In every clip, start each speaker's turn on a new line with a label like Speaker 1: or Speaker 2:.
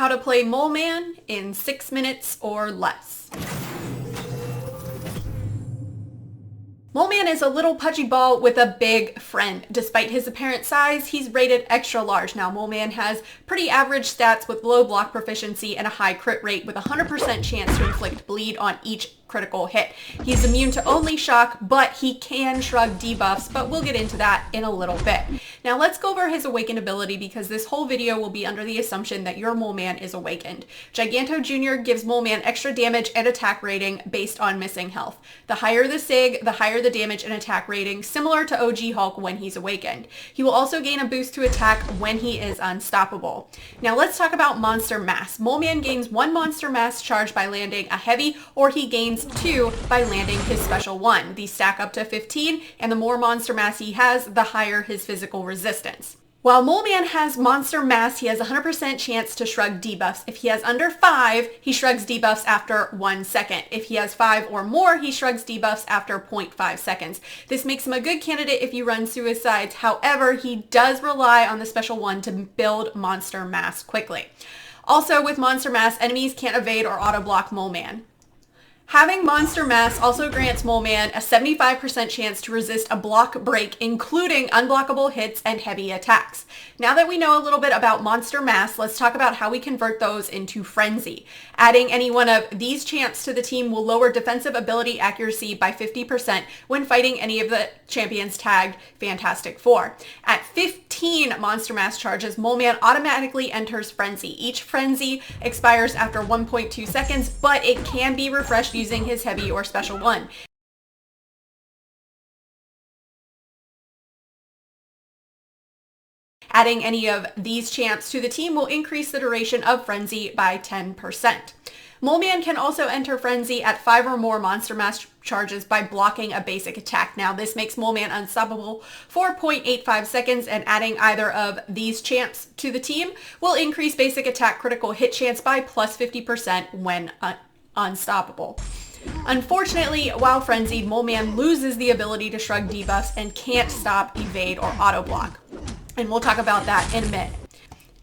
Speaker 1: how to play Mole Man in 6 minutes or less. Mole Man is a little pudgy ball with a big friend. Despite his apparent size, he's rated extra large. Now, Mole Man has pretty average stats with low block proficiency and a high crit rate with a 100% chance to inflict bleed on each critical hit. He's immune to only shock, but he can shrug debuffs, but we'll get into that in a little bit. Now let's go over his Awaken ability because this whole video will be under the assumption that your Mole Man is awakened. Giganto Jr. gives Mole Man extra damage and attack rating based on missing health. The higher the SIG, the higher the damage and attack rating, similar to OG Hulk when he's awakened. He will also gain a boost to attack when he is unstoppable. Now let's talk about Monster Mass. Mole Man gains 1 Monster Mass charge by landing a heavy, or he gains 2 by landing his special 1. These stack up to 15, and the more Monster Mass he has, the higher his physical resistance. While Mole Man has Monster Mass, he has a 100% chance to shrug debuffs. If he has under 5, he shrugs debuffs after 1 second. If he has 5 or more, he shrugs debuffs after 0.5 seconds. This makes him a good candidate if you run suicides. However, he does rely on the special 1 to build Monster Mass quickly. Also, with Monster Mass, enemies can't evade or auto-block Mole Man. Having Monster Mass also grants Mole Man a 75% chance to resist a block break, including unblockable hits and heavy attacks. Now that we know a little bit about Monster Mass, let's talk about how we convert those into Frenzy. Adding any one of these champs to the team will lower defensive ability accuracy by 50% when fighting any of the champions tagged Fantastic Four. At 15 Monster Mass charges, Mole Man automatically enters Frenzy. Each Frenzy expires after 1.2 seconds, but it can be refreshed using his heavy or special 1. Adding any of these champs to the team will increase the duration of Frenzy by 10%. Mole Man can also enter Frenzy at 5 or more Monster Mass charges by blocking a basic attack. Now, this makes Mole Man unstoppable for 0.85 seconds, and adding either of these champs to the team will increase basic attack critical hit chance by plus 50% when unstoppable. Unfortunately, while frenzied, Mole Man loses the ability to shrug debuffs and can't stop, evade, or auto-block. And we'll talk about that in a minute.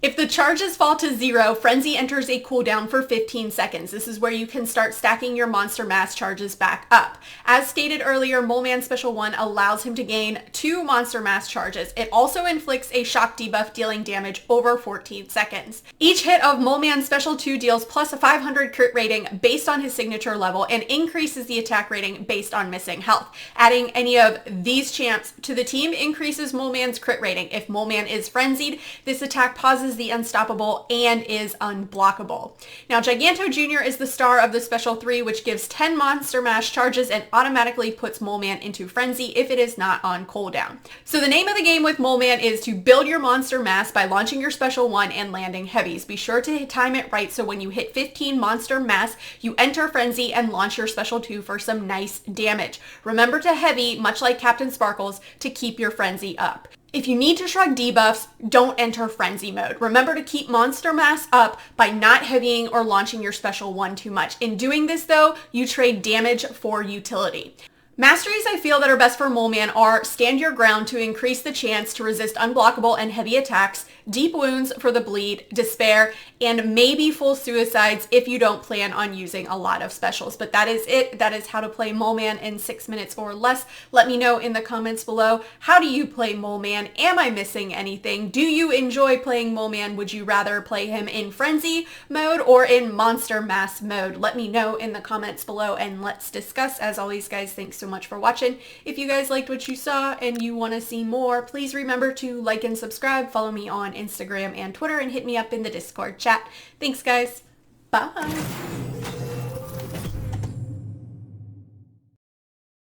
Speaker 1: If the charges fall to 0, Frenzy enters a cooldown for 15 seconds. This is where you can start stacking your Monster Mass charges back up. As stated earlier, Mole Man Special 1 allows him to gain 2 Monster Mass charges. It also inflicts a shock debuff dealing damage over 14 seconds. Each hit of Mole Man Special 2 deals plus a 500 crit rating based on his signature level and increases the attack rating based on missing health. Adding any of these champs to the team increases Mole Man's crit rating. If Mole Man is frenzied, this attack pauses the unstoppable and is unblockable. Now, Giganto Jr. is the star of the Special 3, which gives 10 Monster Mass charges and automatically puts Mole Man into Frenzy if it is not on cooldown. So the name of the game with Mole Man is to build your Monster Mass by launching your Special 1 and landing heavies. Be sure to time it right so when you hit 15 Monster Mass, you enter Frenzy and launch your Special 2 for some nice damage. Remember to heavy, much like Captain Sparkles, to keep your Frenzy up. If you need to shrug debuffs, don't enter Frenzy mode. Remember to keep Monster Mass up by not heavying or launching your Special 1 too much. In doing this though, you trade damage for utility. Masteries I feel that are best for Mole Man are Stand Your Ground to increase the chance to resist unblockable and heavy attacks, Deep Wounds for the bleed, Despair, and maybe Full Suicides if you don't plan on using a lot of specials. But that is it. That is how to play Mole Man in 6 minutes or less. Let me know in the comments below, how do you play Mole Man? Am I missing anything? Do you enjoy playing Mole Man? Would you rather play him in Frenzy mode or in Monster Mass mode? Let me know in the comments below and let's discuss. As always, guys, thanks so much for watching. If you guys liked what you saw and you want to see more, please remember to like and subscribe, follow me on Instagram and Twitter, and hit me up in the Discord chat. Thanks, guys. Bye.